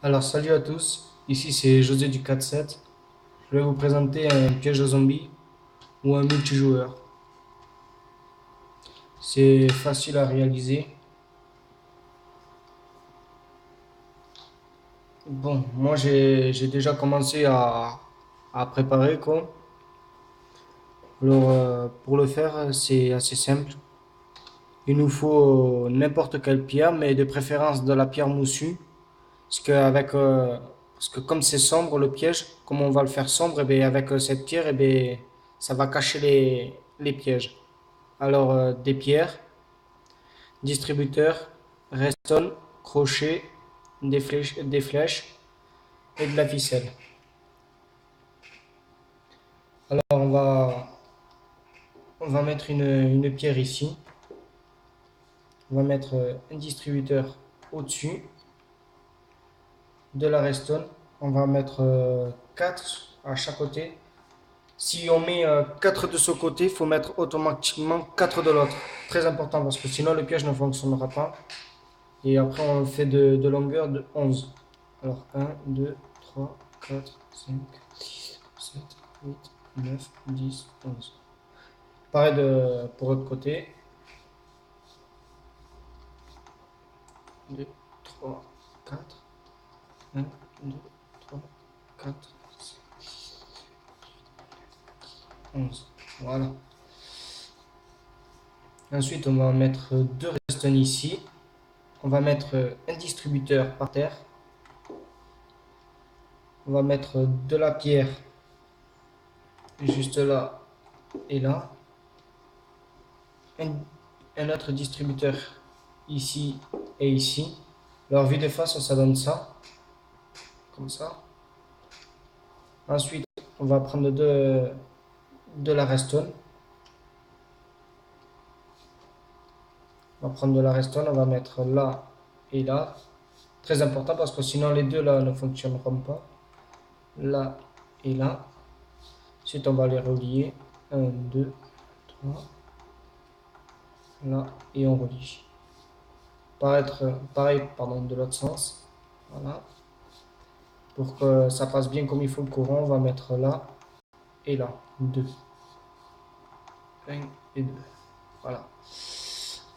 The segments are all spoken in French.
Alors salut à tous, ici c'est José du 4-7. Je vais vous présenter un piège à zombies ou un multijoueur. C'est facile à réaliser. Bon, moi j'ai déjà commencé à préparer quoi. Alors pour le faire c'est assez simple. Il nous faut n'importe quelle pierre, mais de préférence de la pierre moussue. Parce que comme c'est sombre le piège, comme on va le faire sombre, et bien avec cette pierre, et bien, ça va cacher les pièges. Alors, des pierres, distributeur, reston, crochet, des flèches et de la ficelle. Alors, on va mettre une pierre ici. On va mettre un distributeur au-dessus de la reston. On va mettre 4 à chaque côté. Si on met 4 de ce côté, il faut mettre automatiquement 4 de l'autre. Très important parce que sinon le piège ne fonctionnera pas. Et après, on fait de longueur de 11. Alors, 1, 2, 3, 4, 5, 6, 7, 8, 9, 10, 11. Pareil pour l'autre côté. 2, 3, 4. 1, 2, 3, 4, 11. Voilà. Ensuite, on va mettre deux redstones ici. On va mettre un distributeur par terre. On va mettre de la pierre juste là et là. Un, un autre distributeur ici et ici. Alors, vue de face, ça donne ça. Comme ça. Ensuite, on va prendre de la redstone. On va prendre de la redstone, on va mettre là et là. Très important parce que sinon les deux là ne fonctionneront pas. Là et là. Ensuite, on va les relier. 1, 2, 3. Là et on relie. Pareil, pardon, de l'autre sens. Voilà. Pour que ça passe bien comme il faut le courant, on va mettre là et là. 2. 1 et 2. Voilà.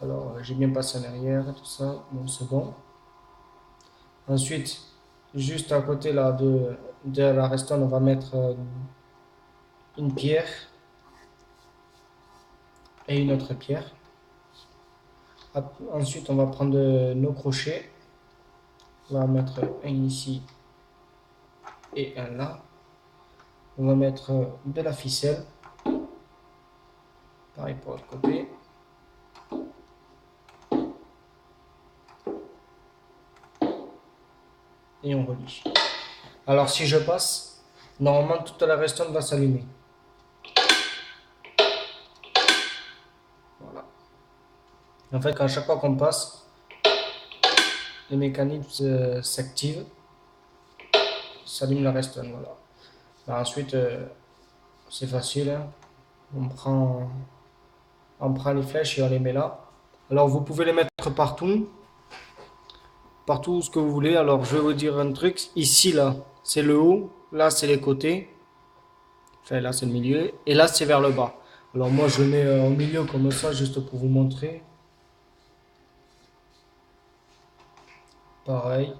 Alors, j'ai bien passé en arrière, tout ça. Bon, c'est bon. Ensuite, juste à côté là de la restante, on va mettre une pierre et une autre pierre. Ensuite, on va prendre nos crochets. On va mettre un ici et un là. On va mettre de la ficelle. Pareil pour l'autre côté. Et on relie. Alors, si je passe, normalement, toute la restante va s'allumer. Voilà. En fait, à chaque fois qu'on passe, le mécanisme s'active, s'allume la restante. Voilà. Bah, ensuite, c'est facile. Hein. On prend, on prend les flèches et on les met là. Alors, vous pouvez les mettre partout ce que vous voulez. Alors, je vais vous dire un truc. Ici, là, c'est le haut. Là, c'est les côtés. Enfin, là, c'est le milieu. Et là, c'est vers le bas. Alors, moi, je le mets au milieu comme ça, juste pour vous montrer. Pareil.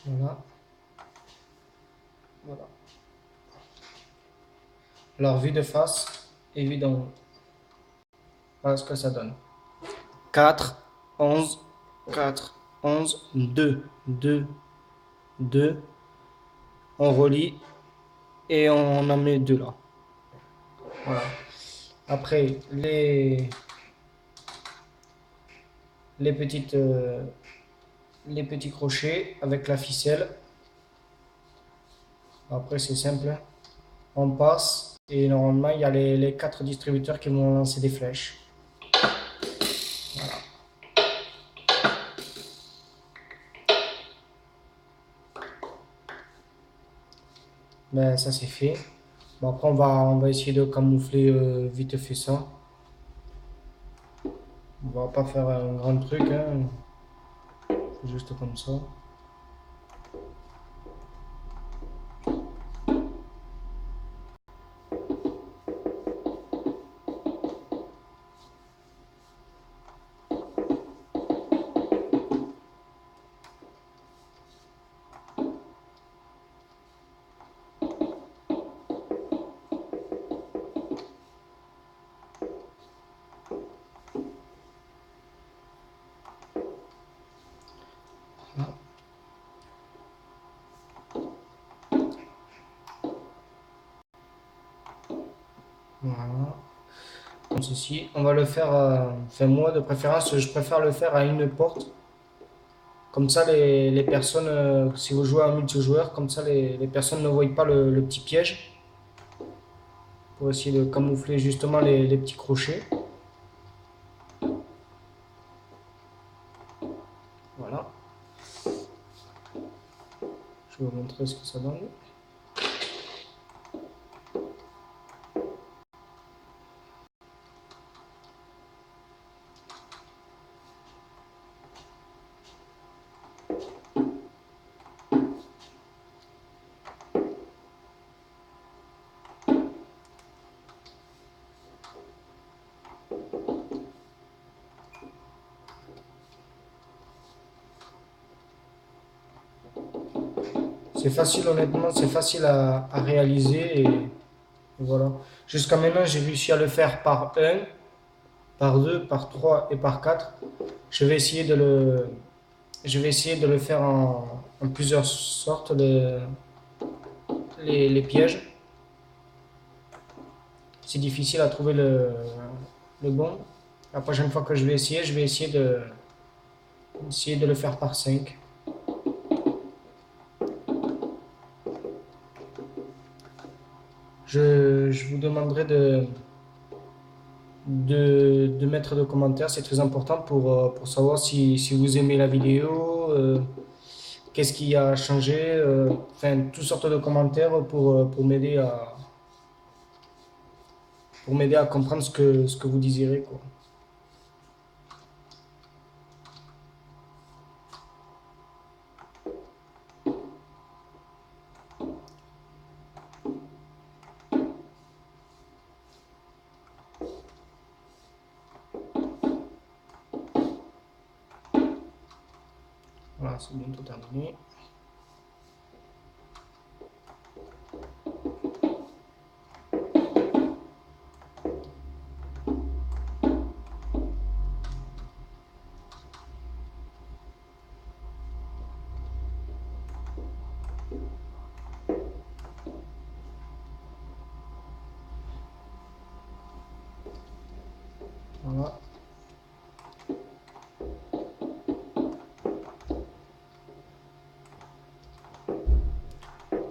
Voilà. Voilà. Alors, vue de face et vue d'en haut. Voilà ce que ça donne. 4, 11, 4, 11, 2, 2, 2. On relie et on en met deux là. Voilà. Après, les les petits crochets avec la ficelle. Après, c'est simple. On passe et normalement, il y a les quatre distributeurs qui vont lancer des flèches. Ben, ça, c'est fait. Bon, après, on va essayer de camoufler vite fait ça. On va pas faire un grand truc, hein. Juste comme ça. Voilà. Comme ceci. On va le faire, enfin moi de préférence, je préfère le faire à une porte. Comme ça, les personnes, si vous jouez à multijoueur, comme ça, les personnes ne voient pas le petit piège pour essayer de camoufler justement les petits crochets. Voilà. Je vais vous montrer ce que ça donne. C'est facile, honnêtement, c'est facile à réaliser et voilà. Jusqu'à maintenant, j'ai réussi à le faire par un, par 2, par 3 et par 4. Je vais essayer de le, je vais essayer de le faire en plusieurs sortes, les pièges. C'est difficile à trouver le bon. La prochaine fois que je vais essayer de le faire par 5. Je vous demanderai de mettre des commentaires, c'est très important pour savoir si vous aimez la vidéo, qu'est-ce qui a changé, enfin, toutes sortes de commentaires pour m'aider à comprendre ce que vous désirez, quoi. Voilà, c'est bientôt terminé. Voilà.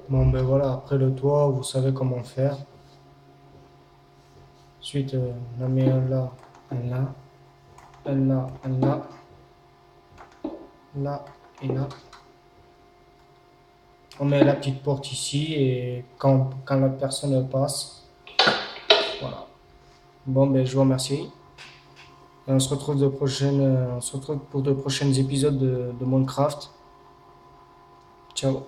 Bon, ben voilà, après le toit, vous savez comment faire. Ensuite, on en met un là, un là, un là, un là, là et là. On met la petite porte ici et quand la personne passe, voilà. Bon, ben je vous remercie. Et on se retrouve pour de prochains épisodes de Minecraft. Ciao.